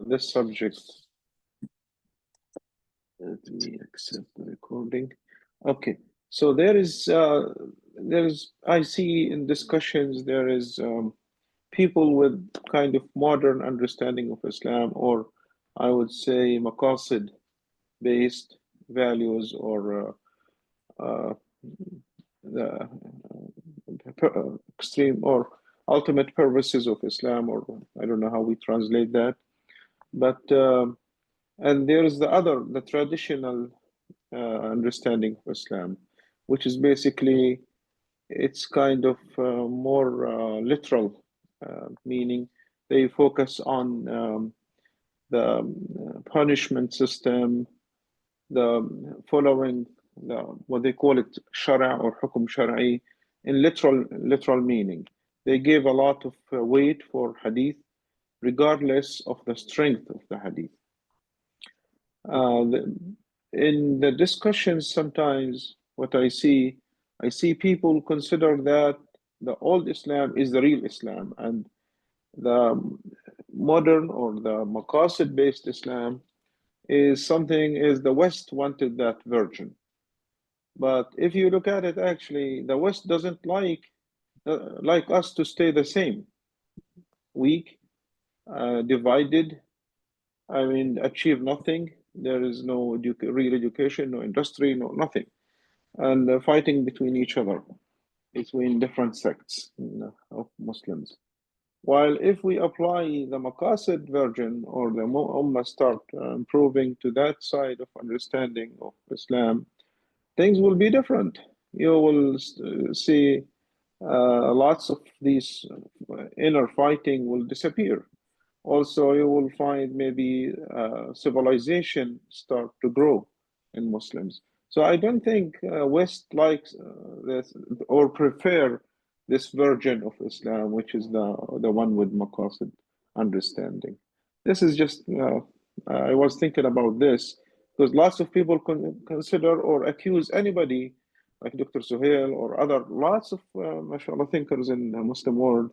this subject. Let me accept the recording. Okay, so there is I see in discussions there is people with kind of modern understanding of Islam, or I would say maqasid based values, or the extreme or ultimate purposes of Islam, or I don't know how we translate that. But and there is the traditional understanding of Islam, which is basically it's kind of more literal, meaning they focus on the punishment system, the following what they call it shara or hukum shar'i in literal meaning. They give a lot of weight for hadith regardless of the strength of the hadith. In the discussions sometimes what I see people consider that the old Islam is the real Islam, and the modern or the maqasid based Islam is the West wanted that version. But if you look at it, actually, the West doesn't like us to stay the same, weak, divided. I mean, achieve nothing. There is no real education, no industry, no nothing, and fighting between each other, between different sects of Muslims. While if we apply the Maqasid version, or the Ummah start improving to that side of understanding of Islam, things will be different. You will see lots of these inner fighting will disappear. Also, you will find maybe civilization start to grow in Muslims. So I don't think West likes this or prefer this version of Islam, which is the one with Maqasid understanding. This is just I was thinking about this because lots of people consider or accuse anybody like Dr. Suhail or other lots of mashallah thinkers in the Muslim world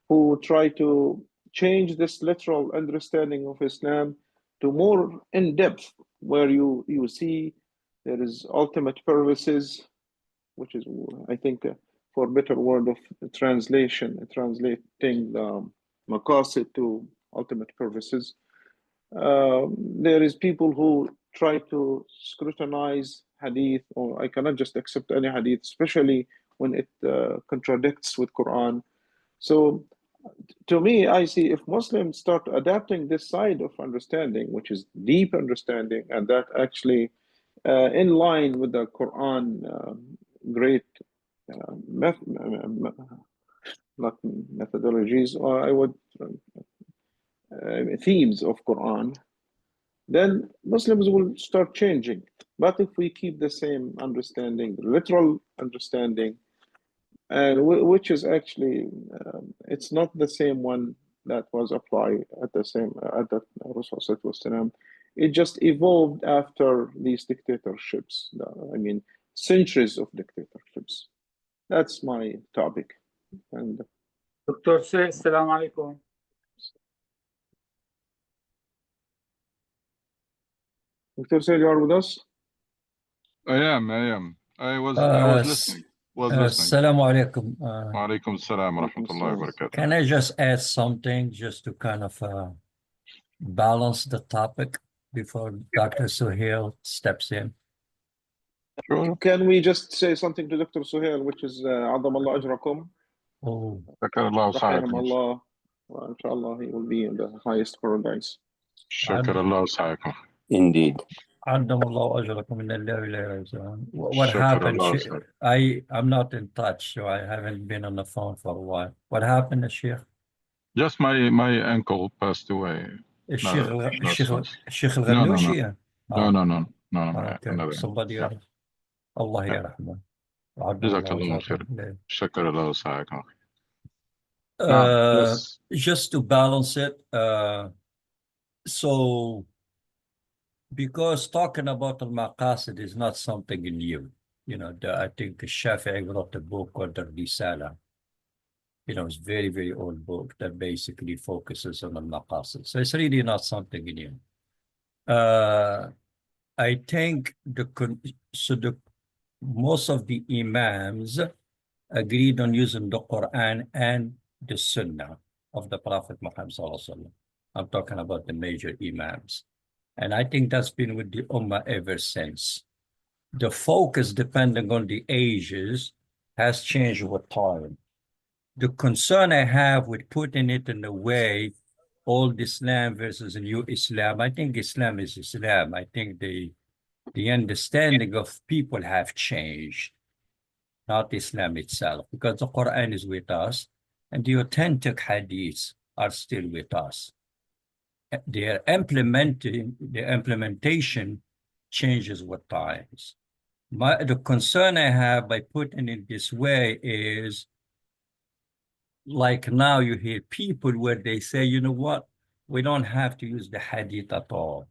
who try to change this literal understanding of Islam to more in depth, where you see there is ultimate purposes, which is I think for better word of translating the maqasid to ultimate purposes. There is people who try to scrutinize hadith, or I cannot just accept any hadith, especially when it contradicts with Quran. So to me, I see if Muslims start adapting this side of understanding, which is deep understanding, and that actually in line with the Quran great not methodologies, or I would themes of Quran, then Muslims will start changing. But if we keep the same understanding, literal understanding, and which is actually it's not the same one that was applied at the Rasul. It just evolved after these dictatorships. I mean, centuries of dictatorships. That's my topic. And Dr. Say, Assalamu alaikum. Dr. Say, you are with us? I am. I was listening. Assalamu alaikum. Wa alaikum assalam wa rahmatullahi wa barakatuh. Can I just add something just to kind of balance the topic before Dr. Suhail steps in? Sure. Can we just say something to Dr. Suhail, which is عظم الله أجركم. Oh. Allah. Well, inshallah, he will be in the highest paradise. Shukr sa'akum. Indeed. What happened? I'm not in touch, so I haven't been on the phone for a while. What happened, Sheikh? Just my uncle passed away. Sheikh Al-Ghanouchi? No. Okay. Somebody else. Allah yarahmah. Jazakallah khair. Shukr sa'akum. Just to balance it, so because talking about al-maqasid is not something new, I think Shafi'i wrote a book called the Risala, it's very, very old book that basically focuses on the maqasid. So it's really not something new. I think most of the imams agreed on using the Quran and the Sunnah of the Prophet Muhammad Sallallahu Alaihi Wasallam. I'm talking about the major imams. And I think that's been with the Ummah ever since. The focus, depending on the ages, has changed with time. The concern I have with putting it in the way, old Islam versus new Islam, I think Islam is Islam. I think the understanding of people have changed, not Islam itself, because the Quran is with us and the authentic hadiths are still with us. Their implementation changes with times. The concern I have by putting it this way is, like now you hear people where they say, you know what, we don't have to use the hadith at all.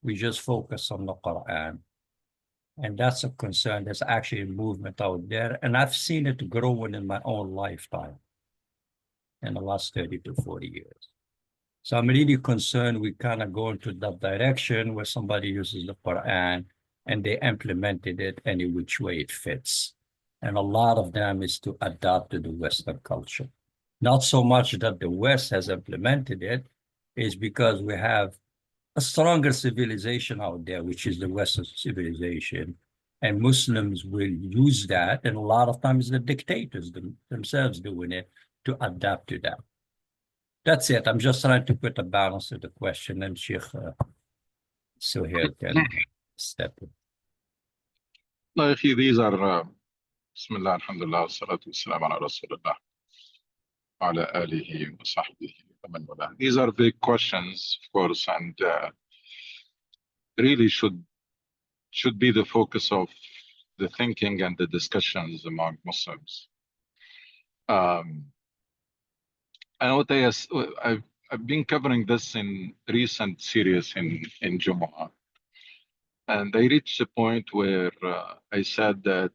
We just focus on the Quran. And that's a concern. There's actually a movement out there. And I've seen it growing in my own lifetime in the last 30 to 40 years. So I'm really concerned we kind of go into that direction where somebody uses the Quran and they implemented it any which way it fits. And a lot of them is to adapt to the Western culture. Not so much that the West has implemented it, is because we have a stronger civilization out there, which is the Western civilization. And Muslims will use that. And a lot of times the dictators themselves doing it to adapt to that. That's it. I'm just trying to put a balance to the question, and Sheikh Suhail can step in. No, these are Bismillah, alhamdulillah, salatu wassalam ala rasulullah, ala alihi wa sahbihi wa man wala. These are big questions, of course, and really should be the focus of the thinking and the discussions among Muslims. And what I've been covering this in recent series in Jumu'ah, and I reached a point where I said that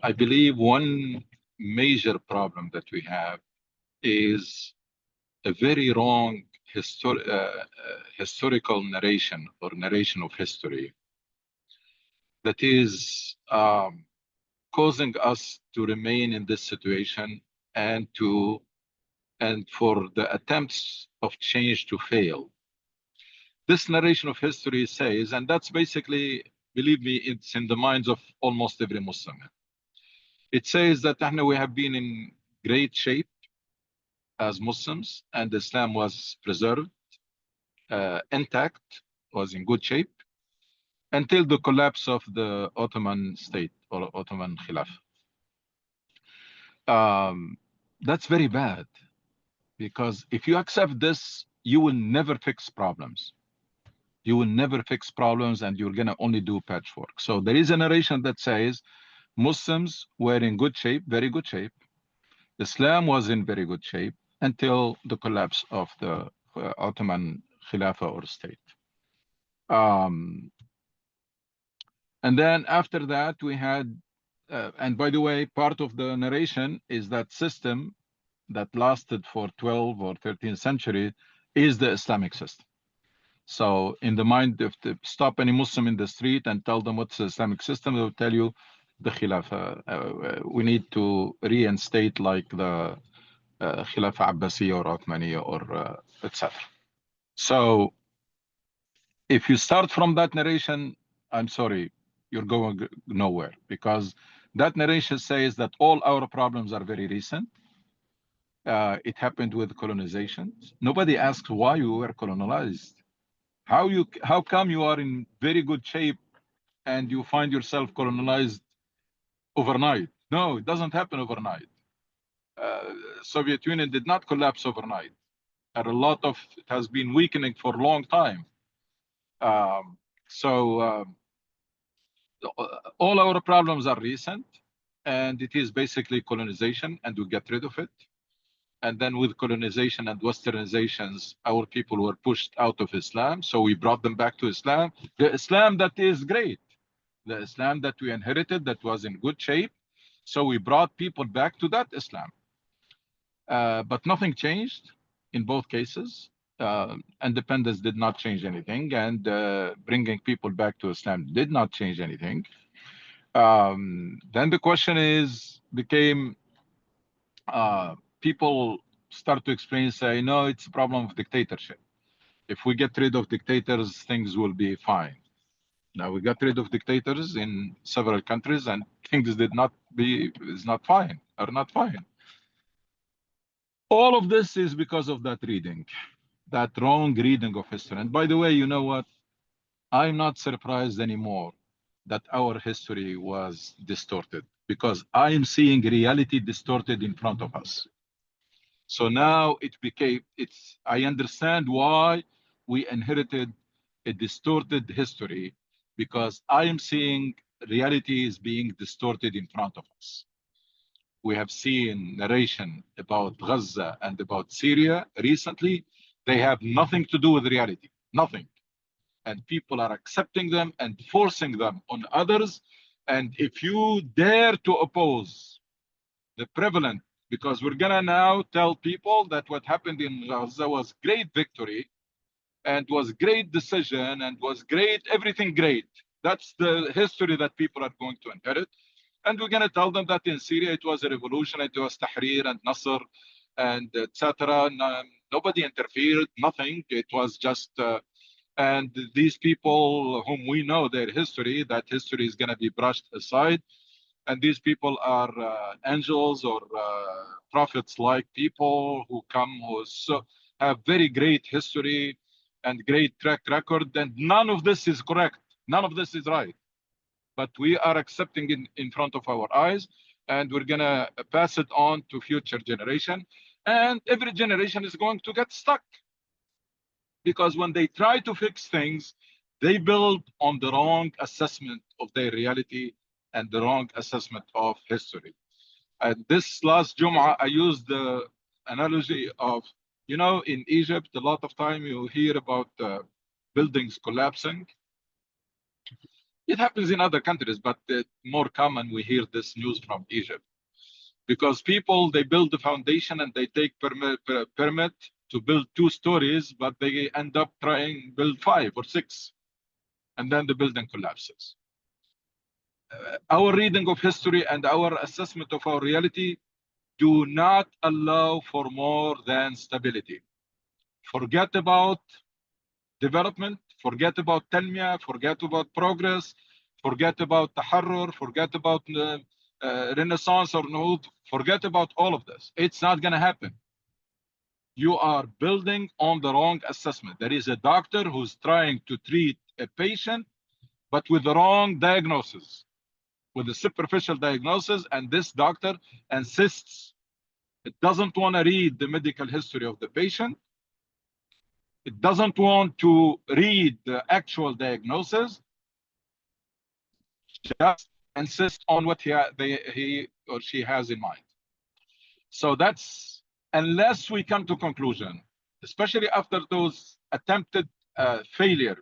I believe one major problem that we have is a very wrong historical narration or narration of history that is causing us to remain in this situation and for the attempts of change to fail. This narration of history says, and that's basically, believe me, it's in the minds of almost every Muslim. It says that we have been in great shape as Muslims, and Islam was preserved, intact, was in good shape, until the collapse of the Ottoman state or Ottoman Khilafah. That's very bad, because if you accept this, you will never fix problems. You will never fix problems, and you're going to only do patchwork. So there is a narration that says Muslims were in good shape, very good shape. Islam was in very good shape until the collapse of the Ottoman Khilafah or state. And then after that, we had, and by the way, part of the narration is that system that lasted for 12 or 13th century is the Islamic system. So in the mind, if to stop any Muslim in the street and tell them what's the Islamic system, they will tell you the Khilafah. We need to reinstate like the Khilafah Abbasiyya or Uthmaniyya or etc. So if you start from that narration, I'm sorry, you're going nowhere, because that narration says that all our problems are very recent. It happened with colonization. Nobody asks why you were colonized. How come you are in very good shape and you find yourself colonized overnight? No, it doesn't happen overnight. Soviet Union did not collapse overnight. And a lot of it has been weakening for a long time. All our problems are recent, and it is basically colonization, and we get rid of it. And then with colonization and westernizations, our people were pushed out of Islam, so we brought them back to Islam. The Islam that is great, the Islam that we inherited, that was in good shape, So we brought people back to that Islam. But nothing changed in both cases. Independence did not change anything, and bringing people back to Islam did not change anything. Then the question became, people start to explain, say, no, it's a problem of dictatorship. If we get rid of dictators, things will be fine. Now we got rid of dictators in several countries, and things is not fine, are not fine. All of this is because of that reading, that wrong reading of history. And by the way, you know what? I'm not surprised anymore that our history was distorted, because I am seeing reality distorted in front of us. So now I understand why we inherited a distorted history, because I am seeing reality is being distorted in front of us. We have seen narration about Gaza and about Syria recently. They have nothing to do with reality, nothing. And people are accepting them and forcing them on others. And if you dare to oppose the prevalent, because we're gonna now tell people that what happened in Gaza was great victory and was great decision and was great, everything great. That's the history that people are going to inherit. And we're going to tell them that in Syria it was a revolution, it was Tahrir and Nasr and etc. Nobody interfered, nothing. It was just, and these people whom we know their history, that history is going to be brushed aside. And these people are angels or prophets-like people who come, who have very great history and great track record. And none of this is correct. None of this is right. But we are accepting it in front of our eyes, and we're going to pass it on to future generation. And every generation is going to get stuck, because when they try to fix things, they build on the wrong assessment of their reality and the wrong assessment of history. And this last Jum'ah, I used the analogy of, you know, in Egypt, a lot of time you hear about buildings collapsing. It happens in other countries, but more common we hear this news from Egypt. Because people, they build the foundation and they take permit to build 2 stories, but they end up trying to build 5 or 6. And then the building collapses. Our reading of history and our assessment of our reality do not allow for more than stability. Forget about development, forget about Tanmiyah, forget about progress, forget about Taharrur, forget about Renaissance or Nuhud, forget about all of this. It's not going to happen. You are building on the wrong assessment. There is a doctor who's trying to treat a patient, but with the wrong diagnosis, with a superficial diagnosis, and this doctor insists it doesn't want to read the medical history of the patient. It doesn't want to read the actual diagnosis. Just insist on what he or she has in mind. So that's, unless we come to conclusion, especially after those attempted failure,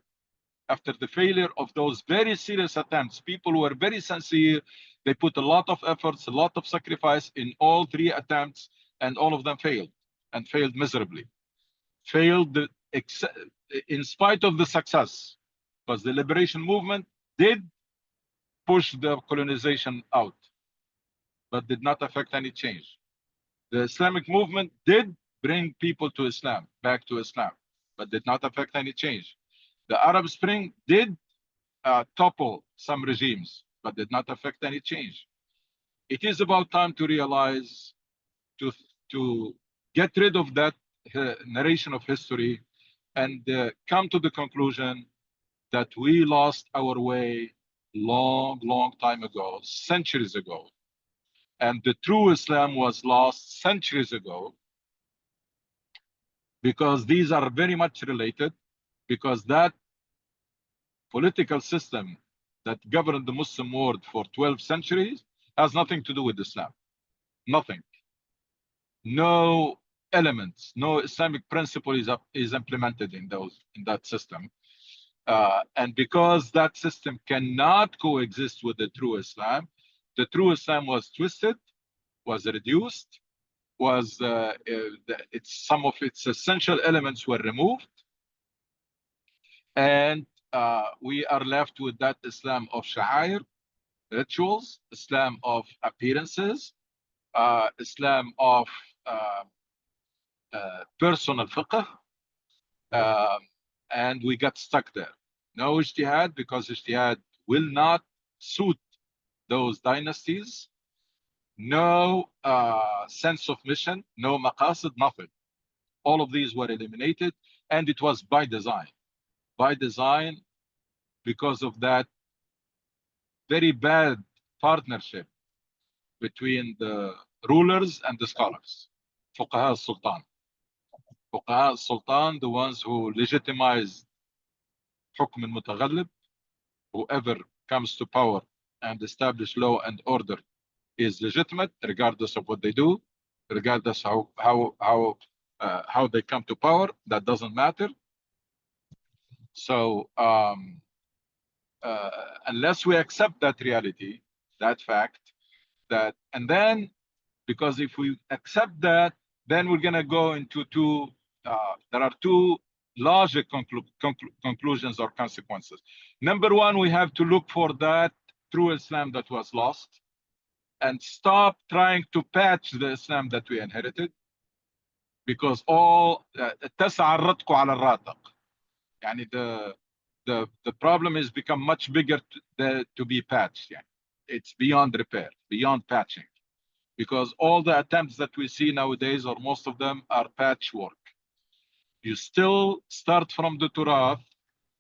after the failure of those very serious attempts, people who were very sincere, they put a lot of efforts, a lot of sacrifice in all 3 attempts, and all of them failed, and failed miserably. Failed in spite of the success, because the liberation movement did push the colonization out, but did not affect any change. The Islamic movement did bring people to Islam, back to Islam, but did not affect any change. The Arab Spring did topple some regimes, but did not affect any change. It is about time to realize, to get rid of that narration of history and come to the conclusion that we lost our way long time ago, centuries ago. And the true Islam was lost centuries ago, because these are very much related, because that political system that governed the Muslim world for 12 centuries has nothing to do with Islam. Nothing. No elements, no Islamic principle is implemented in that system. And because that system cannot coexist with the true Islam, the true Islam was twisted, was reduced, was some of its essential elements were removed, and we are left with that Islam of sha'air, rituals, Islam of appearances, Islam of personal fiqh, and we got stuck there. No ijtihad, because ijtihad will not suit those dynasties. No sense of mission, no maqasid, nothing. All of these were eliminated, and it was by design. By design, because of that very bad partnership between the rulers and the scholars. Fuqaha al-Sultan. Fuqaha al-Sultan, the ones who legitimized hukm al-mutaghallib, whoever comes to power and establish law and order is legitimate, regardless of what they do, regardless how they come to power. That doesn't matter. So unless we accept that reality, that fact, and then, because if we accept that, then we're gonna go into there are two logic conclusions or consequences. Number one, we have to look for that true Islam that was lost, and stop trying to patch the Islam that we inherited, because all تسعى الرتق على الراتق. يعني the problem has become much bigger to be patched. يعني. It's beyond repair, beyond patching, because all the attempts that we see nowadays, or most of them, are patchwork. You still start from the Turath,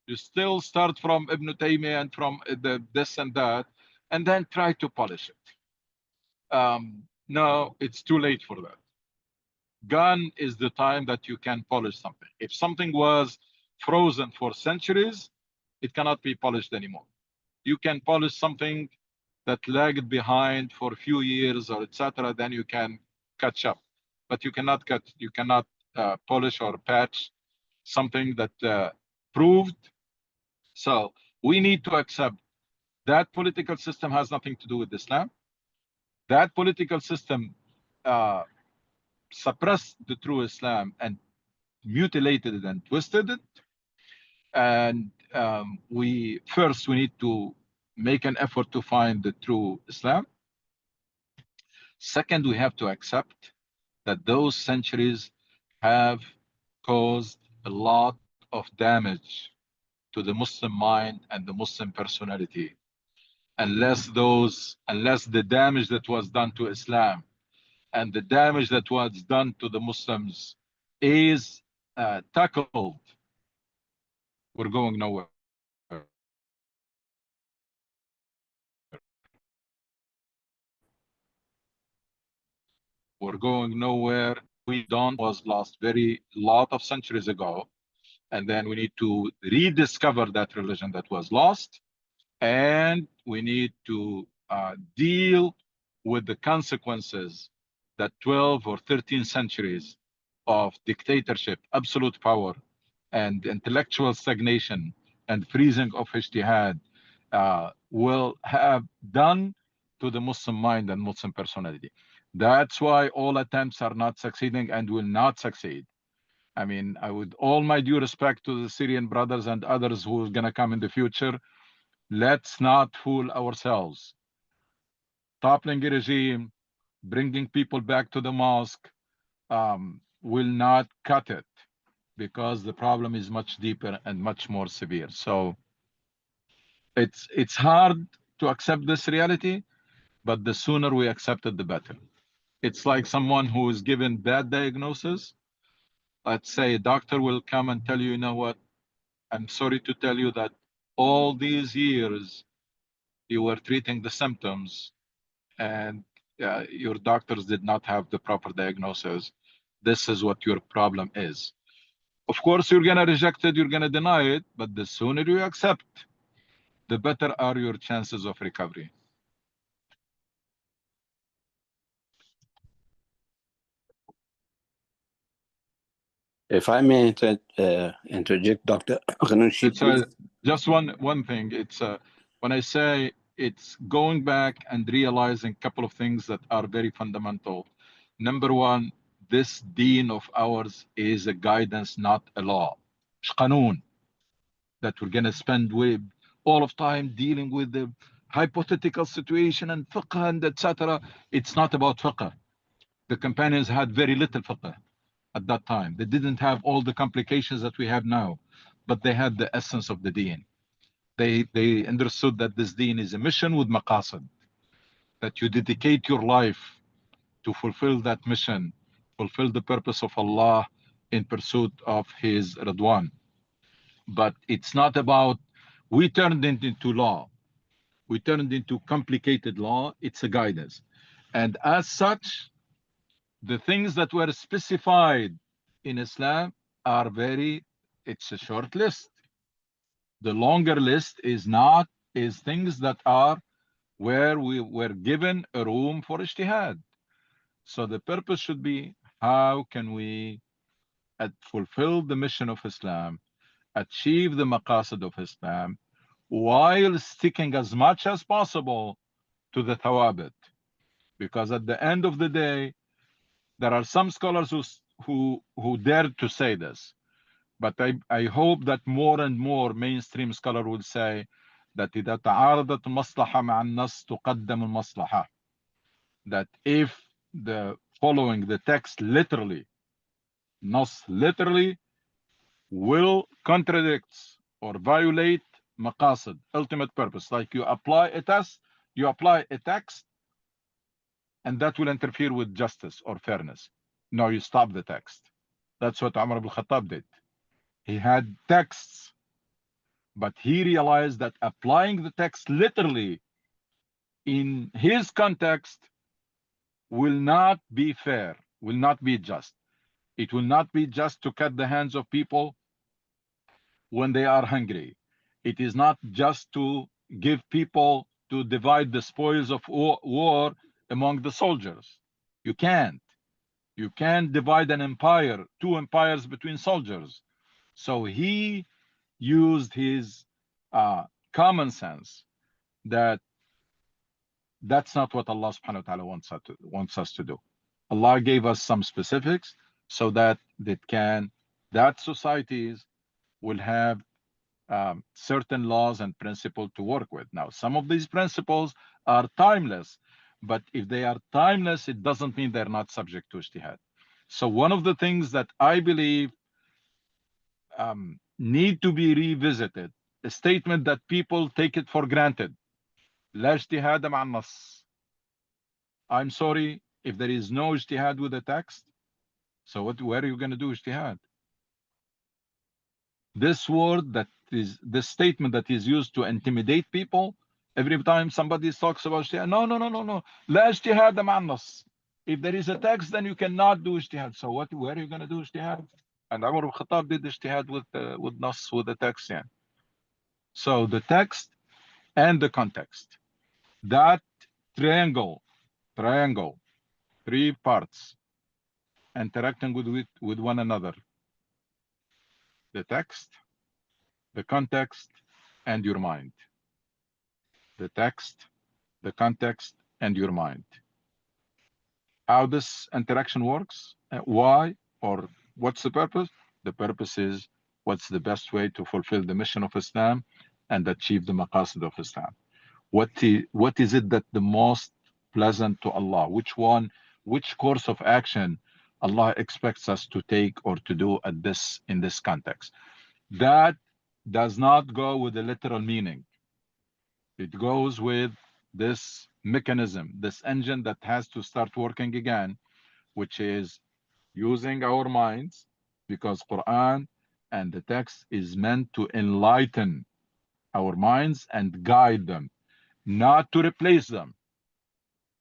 you still start from Ibn Taymiyyah and from this and that, and then try to polish it. No, it's too late for that. Gone is the time that you can polish something. If something was frozen for centuries, it cannot be polished anymore. You can polish something that lagged behind for a few years or etc., then you can catch up. But you cannot polish or patch something that proved. So we need to accept that political system has nothing to do with Islam. That political system suppressed the true Islam and mutilated it and twisted it. And we need to make an effort to find the true Islam. Second, we have to accept that those centuries have caused a lot of damage to the Muslim mind and the Muslim personality. Unless the damage that was done to Islam and the damage that was done to the Muslims is tackled, we're going nowhere. We're going nowhere. Was lost very lot of centuries ago, and then we need to rediscover that religion that was lost, and we need to deal with the consequences that 12 or 13 centuries of dictatorship, absolute power, and intellectual stagnation and freezing of ijtihad will have done to the Muslim mind and Muslim personality. That's why all attempts are not succeeding and will not succeed. I mean, with all my due respect to the Syrian brothers and others who are going to come in the future, let's not fool ourselves. Toppling a regime, bringing people back to the mosque will not cut it, because the problem is much deeper and much more severe. So it's hard to accept this reality, but the sooner we accept it, the better. It's like someone who is given bad diagnosis. Let's say a doctor will come and tell you, you know what, I'm sorry to tell you that all these years you were treating the symptoms and your doctors did not have the proper diagnosis. This is what your problem is. Of course, you're going to reject it, you're going to deny it, but the sooner you accept, the better are your chances of recovery. If I may interject, Dr. Ghannouchi, Just one thing. It's when I say it's going back and realizing a couple of things that are very fundamental. Number one, this deen of ours is a guidance, not a law. مش قانون that we're going to spend with all of time dealing with the hypothetical situation and fiqh and etc. It's not about fiqh. The companions had very little fiqh at that time. They didn't have all the complications that we have now, but they had the essence of the deen. They understood that this deen is a mission with maqasid, that you dedicate your life to fulfill that mission, fulfill the purpose of Allah in pursuit of His Radwan. But it's not about, we turned it into law. We turned into complicated law. It's a guidance. And as such, the things that were specified in Islam are it's a short list. The longer list is things that are where we were given a room for ijtihad. So the purpose should be, how can we fulfill the mission of Islam, achieve the maqasid of Islam, while sticking as much as possible to the thawabit? Because at the end of the day, there are some scholars who dare to say this, but I hope that more and more mainstream scholar will say that إذا تعارضت مصلحة مع النص تقدم المصلحة. That if the following the text literally, nas literally, will contradict or violate maqasid, ultimate purpose. Like you apply a test, you apply a text, and that will interfere with justice or fairness. No, you stop the text. That's what Umar ibn Khattab did. He had texts, but he realized that applying the text literally in his context will not be fair, will not be just. It will not be just to cut the hands of people when they are hungry. It is not just to give people, to divide the spoils of war among the soldiers. You can't. You can't divide an empire, two empires between soldiers. So he used his common sense that that's not what Allah subhanahu wa ta'ala wants us to do. Allah gave us some specifics so that that societies will have certain laws and principles to work with. Now, some of these principles are timeless, but if they are timeless, it doesn't mean they're not subject to ijtihad. So one of the things that I believe need to be revisited, a statement that people take it for granted. لا اجتهاد مع النص. I'm sorry, if there is no ijtihad with the text, so where are you going to do ijtihad? This word this statement that is used to intimidate people, every time somebody talks about ijtihad, no. لا اجتهاد مع النص. If there is a text, then you cannot do ijtihad. So where are you going to do ijtihad? And Umar ibn Khattab did ijtihad with nas, with the text. Yeah. So the text and the context, that triangle, 3 parts interacting with one another: the text, the context, and your mind. The text, the context, and your mind. How this interaction works, why, or what's the purpose? The purpose is what's the best way to fulfill the mission of Islam and achieve the maqasid of Islam. What is it that the most pleasant to Allah? Which course of action Allah expects us to take or to do in this context? That does not go with the literal meaning. It goes with this mechanism, this engine that has to start working again, which is using our minds, because Quran and the text is meant to enlighten our minds and guide them, not to replace them.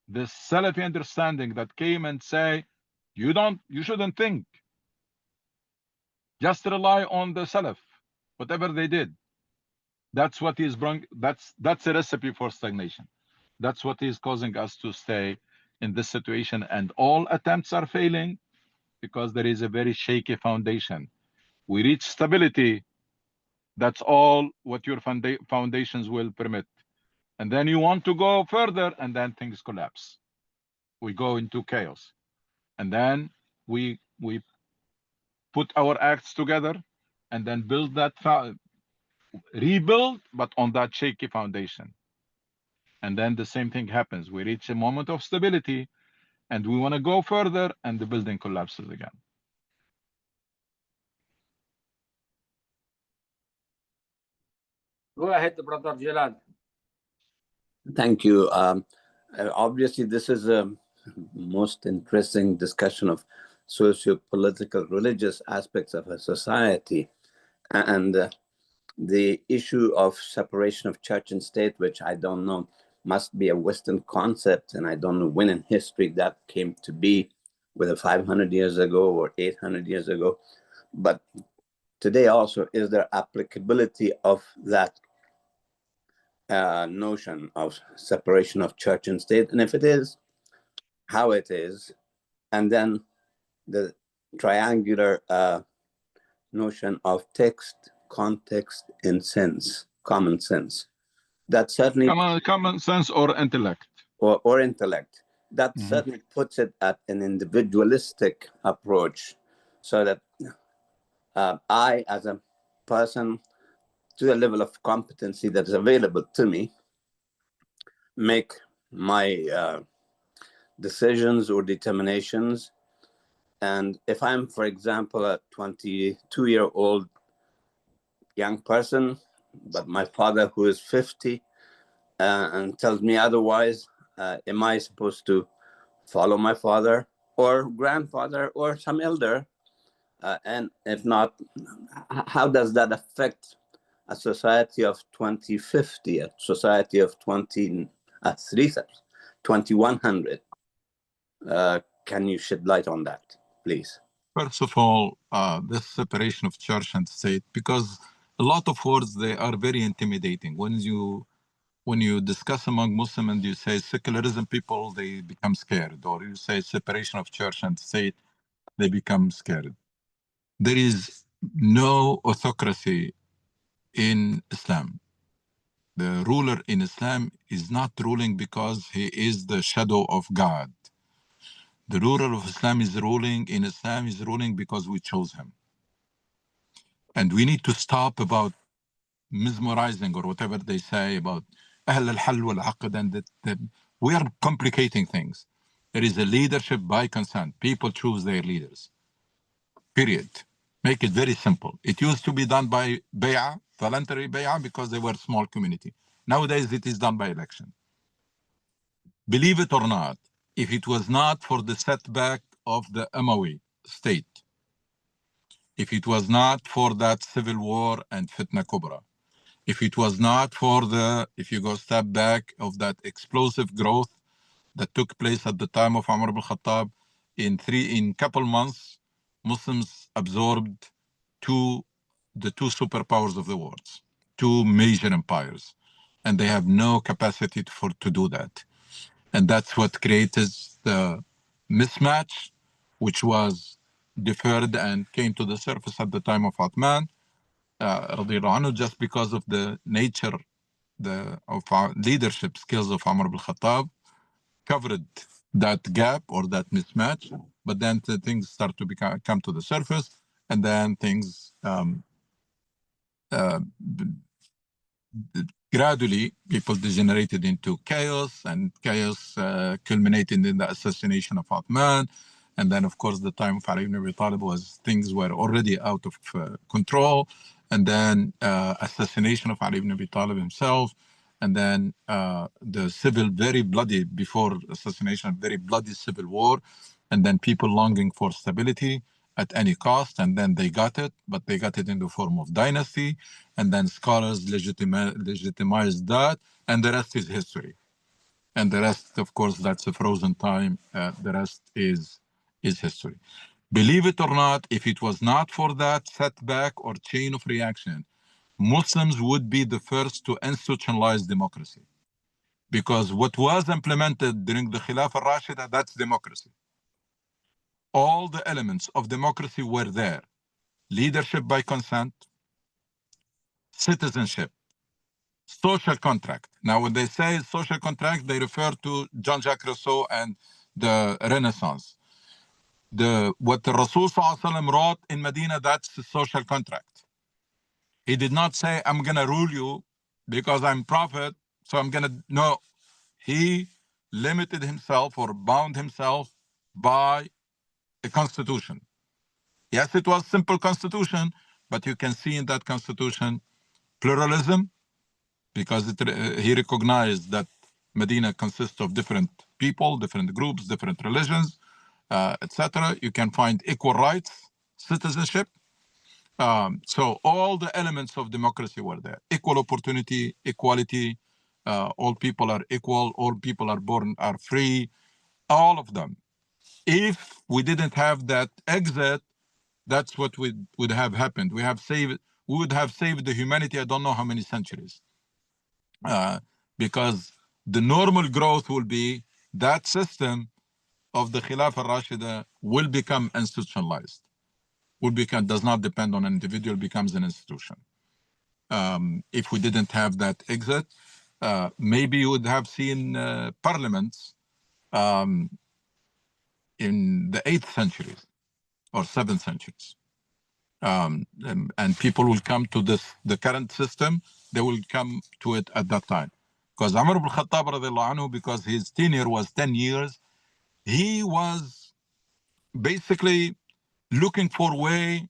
This Salafi understanding that came and say, you shouldn't think. Just rely on the Salaf, whatever they did. That's what is that's a recipe for stagnation. That's what is causing us to stay in this situation, and all attempts are failing because there is a very shaky foundation. We reach stability. That's all what your foundations will permit. And then you want to go further, and then things collapse. We go into chaos. And then we put our acts together and then build that, rebuild, but on that shaky foundation. And then the same thing happens. We reach a moment of stability and we want to go further, and the building collapses again. Go ahead, Brother Jalal. Thank you. Obviously, this is a most interesting discussion of socio-political, religious aspects of a society. And the issue of separation of church and state, which I don't know, must be a Western concept. And I don't know when in history that came to be, whether 500 years ago or 800 years ago. But today also, is there applicability of that notion of separation of church and state? And if it is, how it is? And then the triangular notion of text, context, and sense, common sense. That certainly, Common sense or intellect. or intellect, that Mhm. certainly puts it at an individualistic approach, so that I, as a person, to the level of competency that is available to me, make my decisions or determinations. And if I'm, for example, a 22-year-old young person, but my father, who is 50, and tells me otherwise, am I supposed to follow my father or grandfather or some elder? And if not, how does that affect a society of 2050, a society of 2100? Can you shed light on that, please? First of all, this separation of church and state, because a lot of words, they are very intimidating. When you discuss among Muslims and you say secularism, people, they become scared. Or you say separation of church and state, they become scared. There is no autocracy in Islam. The ruler in Islam is not ruling because he is the shadow of God. The ruler of Islam is ruling in Islam is ruling because we chose him. And we need to stop about mesmerizing or whatever they say about Ahl al-Hal wal-Aqd, and that we are complicating things. There is a leadership by consent. People choose their leaders. Period. Make it very simple. It used to be done by bay'ah, voluntary bay'ah, because they were a small community. Nowadays, it is done by election. Believe it or not, if it was not for the setback of the Umayyad state, if it was not for that civil war and fitna kubra, if it was not for the, if you go step back, of that explosive growth that took place at the time of Umar ibn Khattab, in couple months, Muslims absorbed the two superpowers of the world, two major empires, and they have no capacity to do that. And that's what created the mismatch, which was deferred and came to the surface at the time of Uthman, just because of the nature of our leadership skills of Umar ibn Khattab, covered that gap or that mismatch. But then the things start to come to the surface, and then things gradually, people degenerated into chaos, and chaos culminated in the assassination of Uthman. And then, of course, the time of Ali ibn Abi Talib was, things were already out of control. And then assassination of Ali ibn Abi Talib himself. And then the civil, very bloody, before assassination, very bloody civil war. And then people longing for stability at any cost. And then they got it, but they got it in the form of dynasty. And then scholars legitimized that. And the rest is history. And the rest, of course, that's a frozen time. The rest is history. Believe it or not, if it was not for that setback or chain of reaction, Muslims would be the first to institutionalize democracy. Because what was implemented during the Khilafah al-Rashida, that's democracy. All the elements of democracy were there. Leadership by consent, citizenship, social contract. Now, when they say social contract, they refer to Jean-Jacques Rousseau and the Renaissance. What the Rasul Sallallahu Alaihi Wasallam wrote in Medina, that's the social contract. He did not say, I'm going to rule you because I'm prophet, so I'm going to, no. He limited himself or bound himself by a constitution. Yes, it was simple constitution, but you can see in that constitution pluralism, because he recognized that Medina consists of different people, different groups, different religions, etc. You can find equal rights, citizenship. So all the elements of democracy were there. Equal opportunity, equality, all people are equal, all people are born are free, all of them. If we didn't have that exit, that's what would have happened. We would have saved the humanity, I don't know how many centuries. Because the normal growth will be that system of the Khilafah al-Rashida will become institutionalized, does not depend on an individual, becomes an institution. If we didn't have that exit, maybe you would have seen parliaments in the 8th centuries or 7th centuries. And people will come to the current system, they will come to it at that time. Because Umar ibn Khattab radiallahu anhu, because his tenure was 10 years, he was basically looking for a way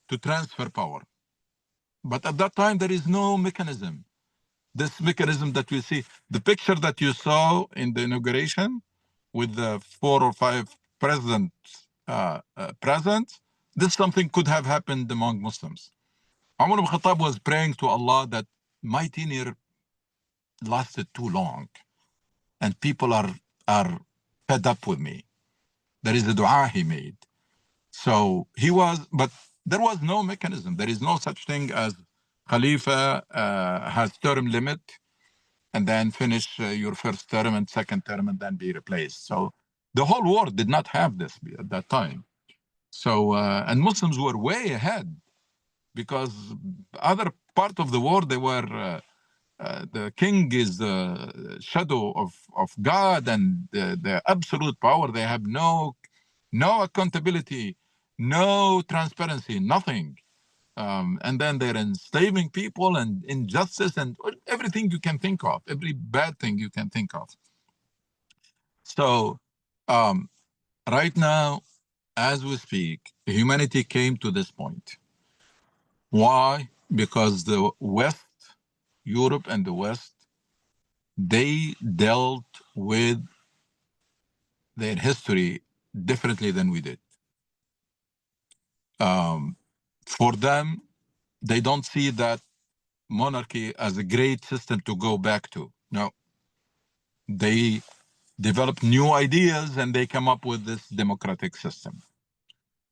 to transfer power. But at that time, there is no mechanism. This mechanism that we see, the picture that you saw in the inauguration with the 4 or 5 presidents present, this something could have happened among Muslims. Umar ibn Khattab was praying to Allah that my tenure lasted too long and people are fed up with me. There is a dua he made. So he was, but there was no mechanism. There is no such thing as Khalifa has term limit and then finish your first term and second term and then be replaced. So the whole world did not have this at that time. So, and Muslims were way ahead because other part of the world, they were, the king is the shadow of God and the absolute power. They have no accountability, no transparency, nothing. And then they're enslaving people and injustice and everything you can think of, every bad thing you can think of. So right now, as we speak, humanity came to this point. Why? Because the West, Europe and the West, they dealt with their history differently than we did. For them, they don't see that monarchy as a great system to go back to. No. They develop new ideas and they come up with this democratic system.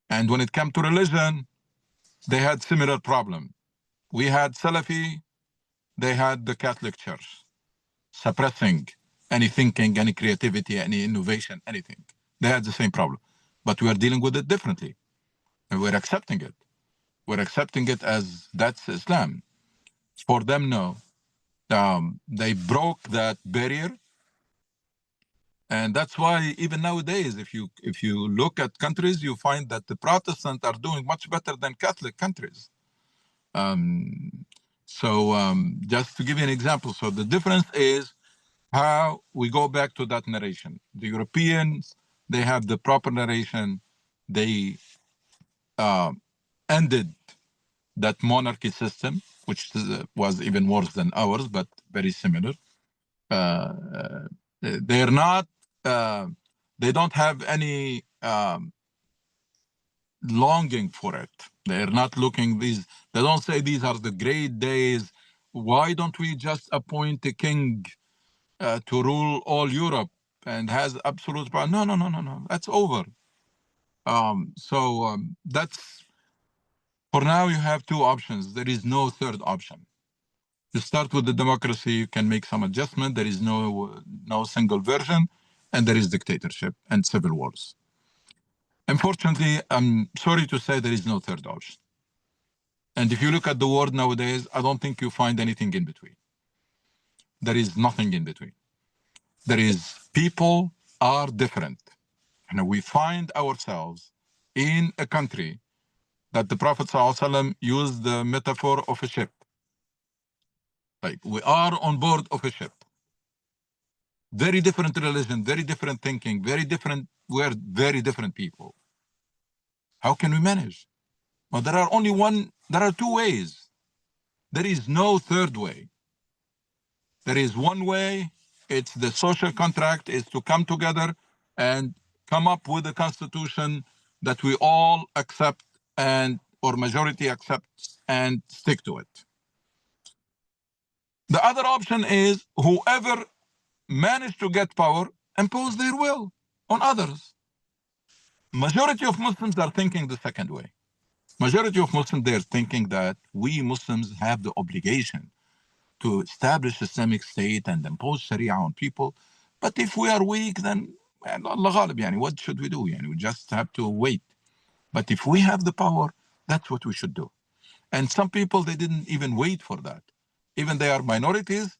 And when it came to religion, they had similar problem. We had Salafi, they had the Catholic Church, suppressing any thinking, any creativity, any innovation, anything. They had the same problem. But we are dealing with it differently. And we're accepting it. We're accepting it as that's Islam. For them, no. They broke that barrier. And that's why even nowadays, if you look at countries, you find that the Protestants are doing much better than Catholic countries. Just to give you an example, so the difference is how we go back to that narration. The Europeans, they have the proper narration. They ended that monarchy system, which was even worse than ours, but very similar. They're not, they don't have any longing for it. They're not looking they don't say these are the great days. Why don't we just appoint a king to rule all Europe and has absolute power? No. That's over. That's, for now you have 2 options. There is no third option. You start with the democracy, you can make some adjustment. There is no single version, and there is dictatorship and civil wars. Unfortunately, I'm sorry to say there is no third option. And if you look at the world nowadays, I don't think you find anything in between. There is nothing in between. There is people are different. And we find ourselves in a country that the Prophet ﷺ used the metaphor of a ship. Like we are on board of a ship. Very different religion, very different thinking, very different, we're very different people. How can we manage? Well, there are two ways. There is no third way. There is one way, it's the social contract, is to come together and come up with a constitution that we all accept and or majority accepts and stick to it. The other option is whoever managed to get power impose their will on others. Majority of Muslims are thinking the second way. Majority of Muslims, they're thinking that we Muslims have the obligation to establish Islamic State and impose Sharia on people. But if we are weak, then Allah ghalib, yani, what should we do? Yani, we just have to wait. But if we have the power, that's what we should do. And some people, they didn't even wait for that. Even they are minorities,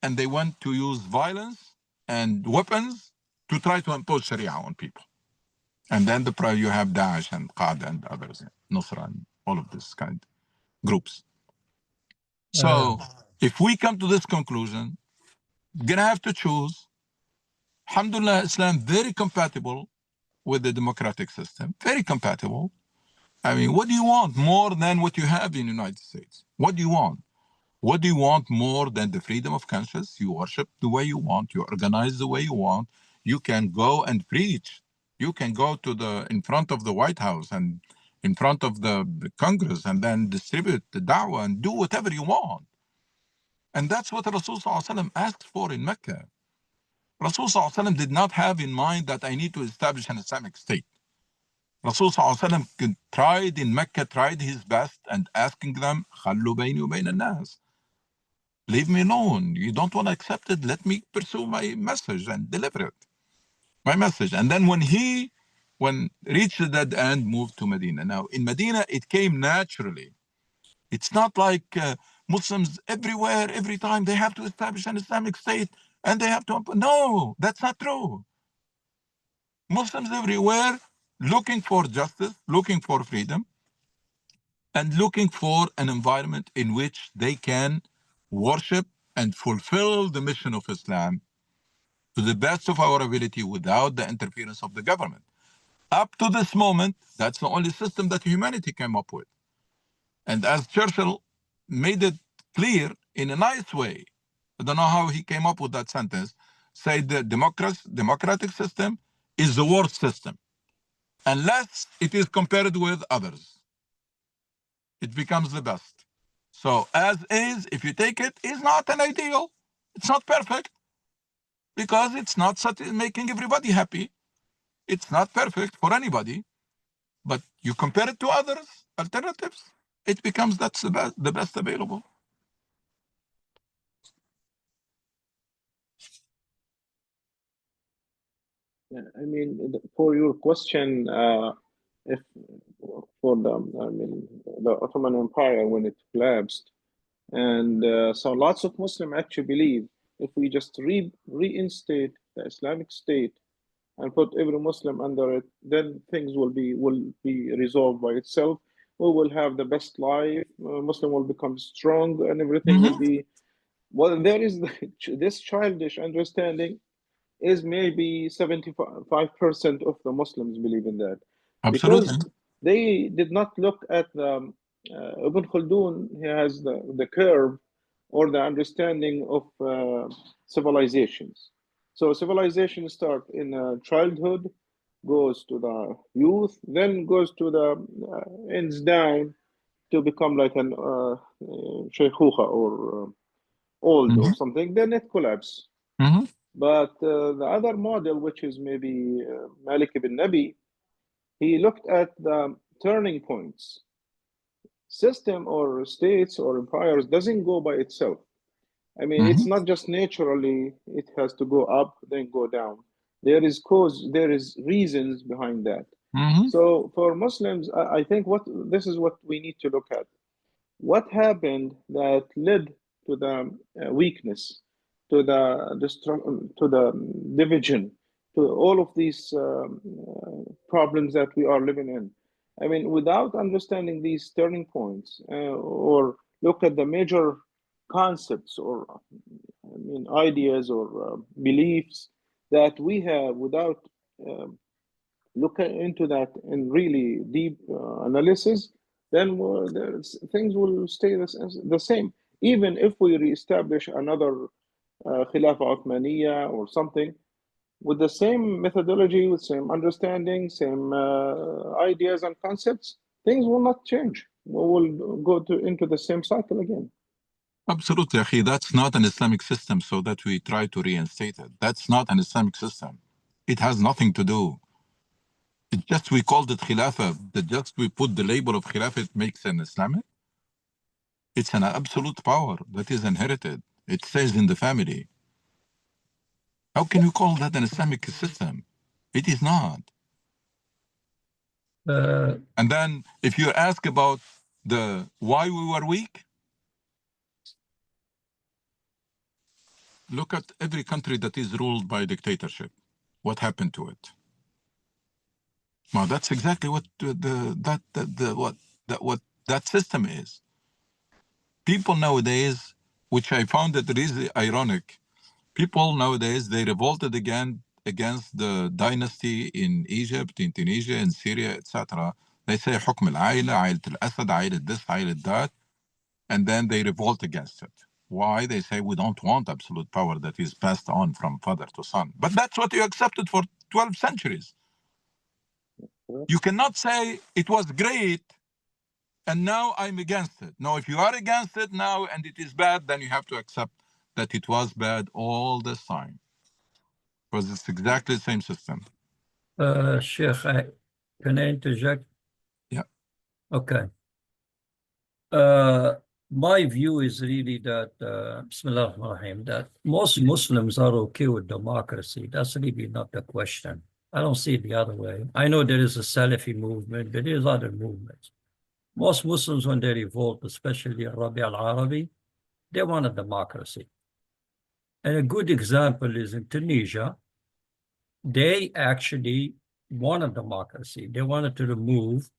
and they went to use violence and weapons to try to impose Sharia on people. And then you have Daesh and Qaeda and others, Nusra and all of this kind of groups. So if we come to this conclusion, we're gonna have to choose. Alhamdulillah, Islam very compatible with the democratic system, very compatible. I mean, what do you want more than what you have in the United States? What do you want? What do you want more than the freedom of conscience? You worship the way you want, you organize the way you want, you can go and preach. You can go to in front of the White House and in front of the Congress and then distribute the da'wah and do whatever you want. And that's what Rasul ﷺ asked for in Mecca. Rasul ﷺ did not have in mind that I need to establish an Islamic State. Rasul ﷺ tried in Mecca, tried his best and asking them, خَلُّوا بَيْنِي وَبَيْنَ النَّاسِ. Leave me alone. You don't want to accept it. Let me pursue my message and deliver it. My message. And then when reached the dead end, moved to Medina. Now in Medina, it came naturally. It's not like Muslims everywhere, every time they have to establish an Islamic State and they have to, no, that's not true. Muslims everywhere looking for justice, looking for freedom, and looking for an environment in which they can worship and fulfill the mission of Islam to the best of our ability without the interference of the government. Up to this moment, that's the only system that humanity came up with. And as Churchill made it clear in a nice way, I don't know how he came up with that sentence, said the democratic system is the worst system, unless it is compared with others. It becomes the best. So as is, if you take it, is not an ideal. It's not perfect because it's not making everybody happy. It's not perfect for anybody, but you compare it to others, alternatives, it becomes that's the best available. Yeah, I mean, for your question, if for the Ottoman Empire when it collapsed, and so lots of Muslims actually believe if we just reinstate the Islamic State and put every Muslim under it, then things will be resolved by itself. We will have the best life. Muslim will become strong, and everything will be. Well, there is this childish understanding. Is maybe 75% of the Muslims believe in that. Absolutely. Because they did not look at the Ibn Khaldun. He has the curve or the understanding of civilizations. So civilization starts in childhood, goes to the youth, then goes to the ends down to become like an shaykhuha or old or something. Then it collapses. But the other model, which is maybe Malik ibn Nabi, he looked at the turning points. System or states or empires doesn't go by itself. I mean, it's not just naturally, it has to go up, then go down. There is cause, there is reasons behind that. So for Muslims, I think this is what we need to look at. What happened that led to the weakness, to the to the division, to all of these problems that we are living in. I mean, without understanding these turning points, or look at the major concepts, or I mean ideas or beliefs that we have, without look into that in really deep analysis, then things will stay the same. Even if we reestablish another Khilafah Uthmaniyya or something, with the same methodology, with same understanding, same ideas and concepts, things will not change. We will go into the same cycle again. Absolutely, Akhi. That's not an Islamic system, so that we try to reinstate it. That's not an Islamic system. It has nothing to do. It just we called it Khilafah. Just we put the label of Khilafah, it makes an Islamic. It's an absolute power that is inherited. It stays in the family. How can you call that an Islamic system? It is not. And then if you ask about the why we were weak, look at every country that is ruled by dictatorship. What happened to it? Well, that's exactly what what that system is. People nowadays, which I found that it is ironic, people nowadays, they revolted again against the dynasty in Egypt, in Tunisia, in Syria, etc. They say حكم العائلة, عائلة الأسد, عائلة this, عائلة that, and then they revolt against it. Why? They say we don't want absolute power that is passed on from father to son. But that's what you accepted for 12 centuries. You cannot say it was great and now I'm against it. No, if you are against it now and it is bad, then you have to accept that it was bad all this time. Because it's exactly the same system. Sheikh, can I interject? Yeah. Okay. My view is really that, Bismillah ar-Rahman ar-Rahim, that most Muslims are okay with democracy. That's really not the question. I don't see it the other way. I know there is a Salafi movement, but there's other movements. Most Muslims, when they revolt, especially Rabi al-Arabi, they want a democracy. And a good example is in Tunisia. They actually wanted democracy. They wanted to remove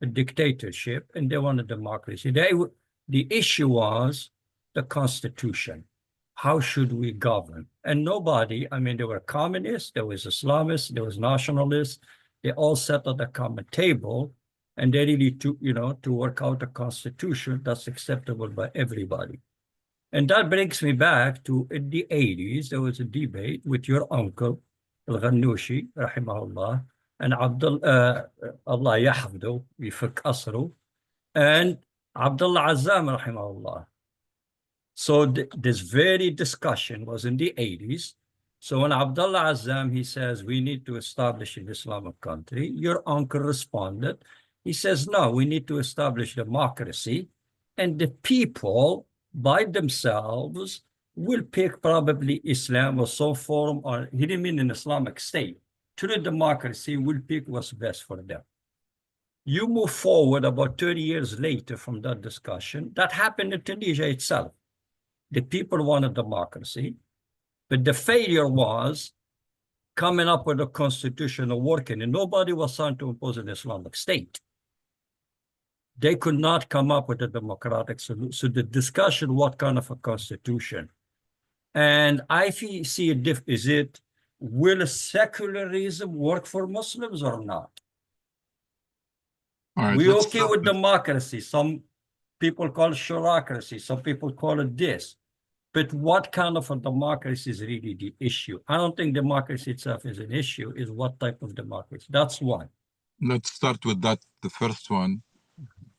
a dictatorship, and they wanted democracy. The issue was the constitution. How should we govern? And nobody, I mean, there were communists, there was Islamists, there was nationalists. They all sat at the common table, and they really to work out a constitution that's acceptable by everybody. And that brings me back to in the 80s, there was a debate with your uncle, Al-Ghannouchi, rahimahullah, and Allah yahfadhu, yifak asru, and Abdullah Azzam, rahimahullah. So this very discussion was in the 80s. So when Abdullah Azzam, he says, we need to establish an Islamic country, your uncle responded. He says, no, we need to establish democracy, and the people by themselves will pick probably Islam or some form, or he didn't mean an Islamic state. True democracy will pick what's best for them. You move forward about 30 years later from that discussion. That happened in Tunisia itself. The people wanted democracy, but the failure was coming up with a constitution or working, and nobody was trying to impose an Islamic state. They could not come up with a democratic solution. So the discussion, what kind of a constitution? And I see is it, will secularism work for Muslims or not? All right, We're okay with democracy. Some people call it shurocracy. Some people call it this. But what kind of a democracy is really the issue? I don't think democracy itself is an issue. Is what type of democracy? That's one. Let's start with that. The first one.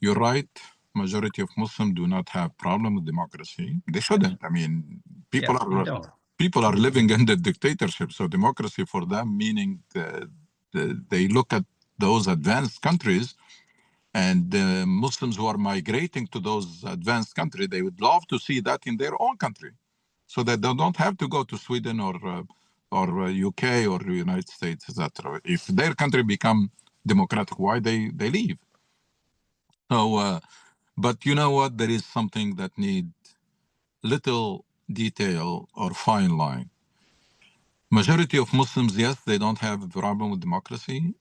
You're right. Majority of Muslims do not have problem with democracy. They shouldn't. I mean, people are living under dictatorship. So democracy for them, meaning they look at those advanced countries, and Muslims who are migrating to those advanced countries, they would love to see that in their own country, so that they don't have to go to Sweden or UK or United States, etc. If their country become democratic, why they leave? So, but you know what? There is something that need little detail or fine line. Majority of Muslims, yes, they don't have a problem with democracy,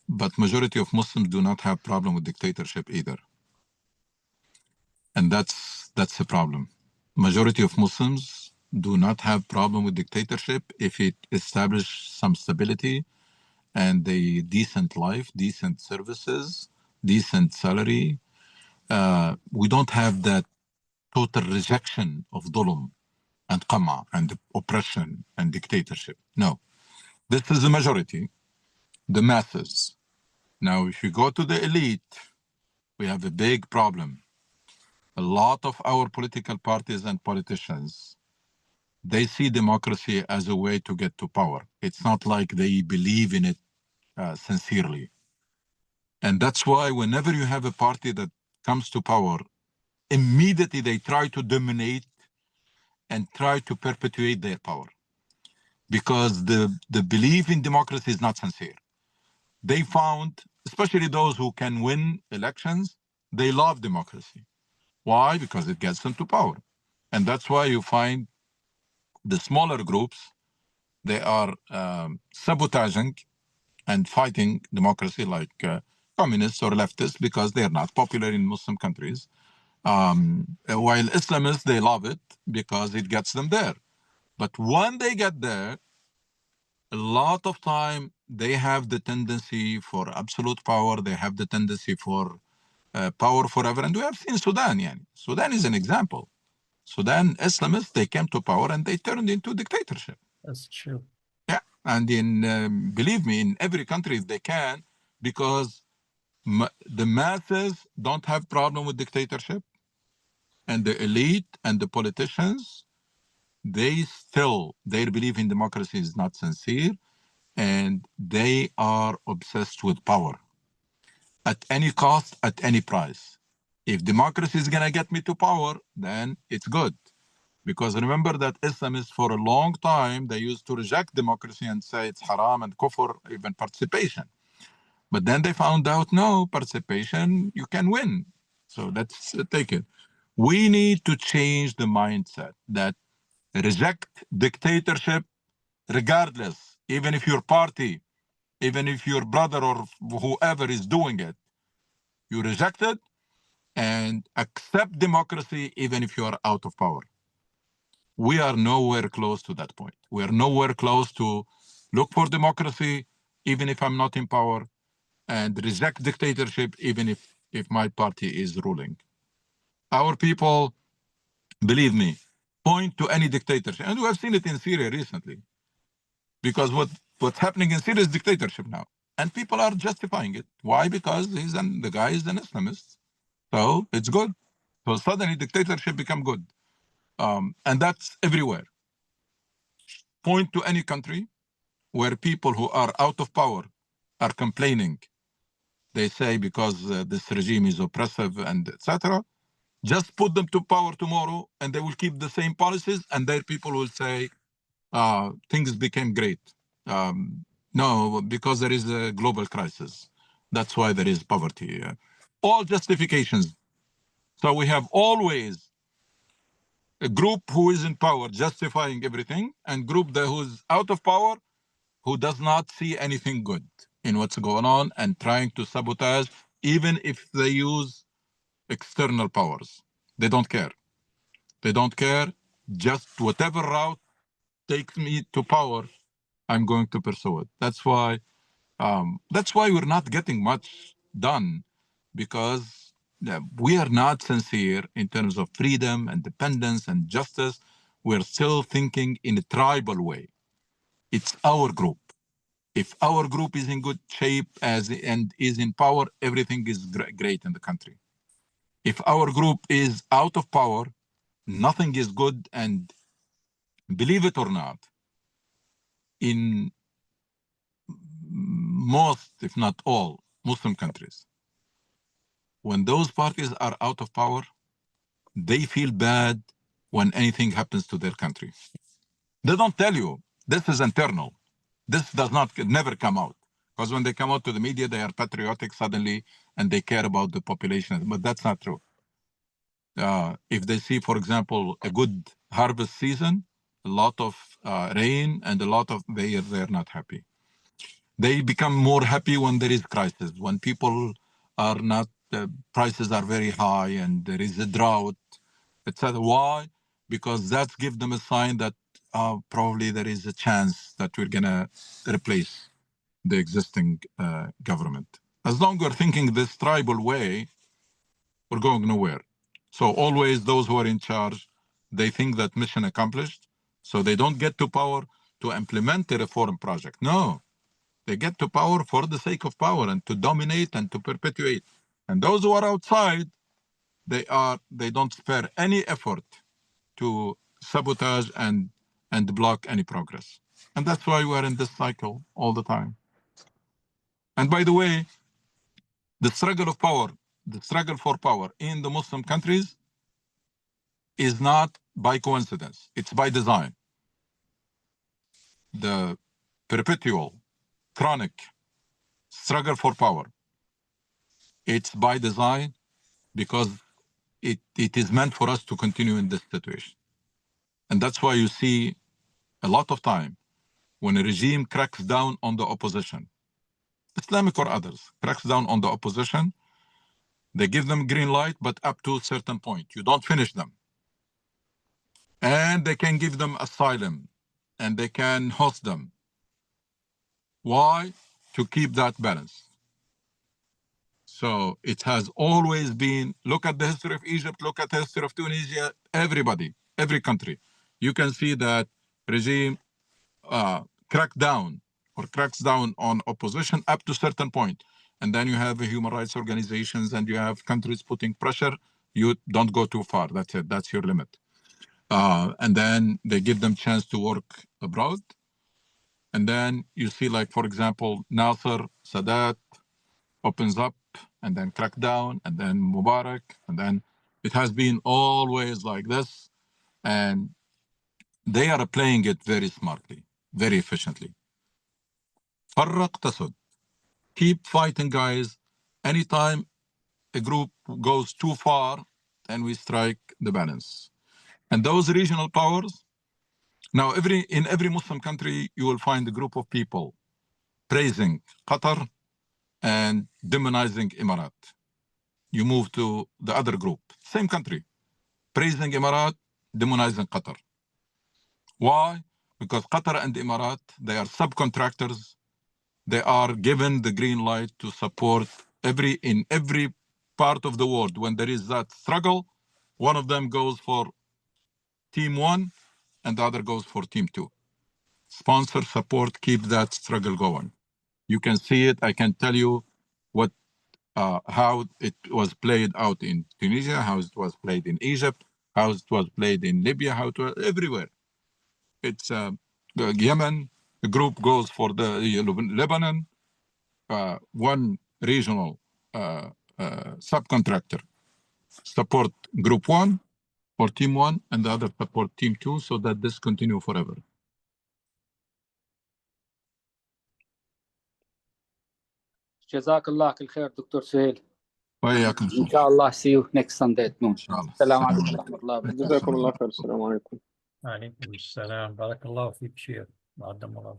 but majority of Muslims do not have problem with dictatorship either. And that's a problem. Majority of Muslims do not have problem with dictatorship if it establishes some stability and a decent life, decent services, decent salary. We don't have that total rejection of dhulm and qama and oppression and dictatorship. No, this is the majority, the masses. Now, if you go to the elite, we have a big problem. A lot of our political parties and politicians, they see democracy as a way to get to power. It's not like they believe in it sincerely. And that's why whenever you have a party that comes to power, immediately they try to dominate and try to perpetuate their power. Because the belief in democracy is not sincere. They found, especially those who can win elections, they love democracy. Why? Because it gets them to power. And that's why you find the smaller groups, they are sabotaging and fighting democracy like communists or leftists because they're not popular in Muslim countries. While Islamists, they love it because it gets them there. But when they get there, a lot of time they have the tendency for absolute power. They have the tendency for power forever. And we have seen Sudan. Sudan is an example. Sudan Islamists, they came to power and they turned into dictatorship. That's true. Yeah, and believe me, in every country they can, because the masses don't have problem with dictatorship, and the elite and the politicians, their belief in democracy is not sincere, and they are obsessed with power at any cost, at any price. If democracy is gonna get me to power, then it's good. Because remember that Islamists for a long time, they used to reject democracy and say it's haram and kufr, even participation. But then they found out, no, participation, you can win. So let's take it. We need to change the mindset that reject dictatorship regardless, even if your party, even if your brother or whoever is doing it, you reject it and accept democracy even if you are out of power. We are nowhere close to that point. We are nowhere close to look for democracy, even if I'm not in power, and reject dictatorship, even if my party is ruling. Our people, believe me, point to any dictatorship. And we have seen it in Syria recently. Because what's happening in Syria is dictatorship now. And people are justifying it. Why? Because the guy is an Islamist. So it's good. So suddenly dictatorship become good. And that's everywhere. Point to any country where people who are out of power are complaining. They say because this regime is oppressive and etc. Just put them to power tomorrow and they will keep the same policies and their people will say things became great. No, because there is a global crisis. That's why there is poverty. All justifications. So we have always a group who is in power justifying everything and group who's out of power who does not see anything good in what's going on and trying to sabotage, even if they use external powers. They don't care. They don't care. Just whatever route takes me to power, I'm going to pursue it. That's why we're not getting much done, because we are not sincere in terms of freedom, independence, and justice. We're still thinking in a tribal way. It's our group. If our group is in good shape and is in power, everything is great in the country. If our group is out of power, nothing is good. And believe it or not, in most, if not all, Muslim countries, when those parties are out of power, they feel bad when anything happens to their country. They don't tell you. This is internal. This does not never come out. Because when they come out to the media, they are patriotic suddenly and they care about the population. But that's not true. if they see, for example, a good harvest season, a lot of rain and a lot of they're not happy. They become more happy when there is crisis, when people are not, prices are very high and there is a drought, etc. Why? Because that gives them a sign that probably there is a chance that we're gonna replace the existing government. As long as we're thinking this tribal way, we're going nowhere. So always those who are in charge, they think that mission accomplished, so they don't get to power to implement a reform project. No, they get to power for the sake of power and to dominate and to perpetuate. And those who are outside, they don't spare any effort to sabotage and block any progress. And that's why we're in this cycle all the time. And by the way, the struggle of power, the struggle for power in the Muslim countries is not by coincidence, it's by design. The perpetual, chronic struggle for power, it's by design because it is meant for us to continue in this situation. And that's why you see a lot of time when a regime cracks down on the opposition, Islamic or others, cracks down on the opposition, they give them green light, but up to a certain point. You don't finish them. And they can give them asylum and they can host them. Why? To keep that balance. So it has always been, look at the history of Egypt, look at the history of Tunisia, everybody, every country. You can see that regime cracks down on opposition up to a certain point. And then you have human rights organizations and you have countries putting pressure. You don't go too far. That's it. That's your limit. And then they give them chance to work abroad. And then you see, like, for example, Nasser, Sadat opens up and then crack down and then Mubarak. And then it has been always like this. And they are playing it very smartly, very efficiently. فرق تسد. Keep fighting, guys. Anytime a group goes too far, then we strike the balance. And those regional powers, now in every Muslim country, you will find a group of people praising Qatar and demonizing Emirat. You move to the other group, same country, praising Emirat, demonizing Qatar. Why? Because Qatar and Emirat, they are subcontractors. They are given the green light to support in every part of the world. When there is that struggle, one of them goes for team 1 and the other goes for team 2. Sponsor, support, keep that struggle going. You can see it. I can tell you how it was played out in Tunisia, how it was played in Egypt, how it was played in Libya, how it was everywhere. It's Yemen, the group goes for the Lebanon, one regional subcontractor support group 1 or team 1 and the other support team 2 so that this continue forever. جزاك الله كل خير دكتور سهيل. وإياكم. إن شاء الله see you next Sunday at noon. إن شاء الله. السلام عليكم ورحمة الله وبركاته. جزاكم الله خير. السلام عليكم. عليكم السلام. بارك الله فيك شيخ. بعد الله.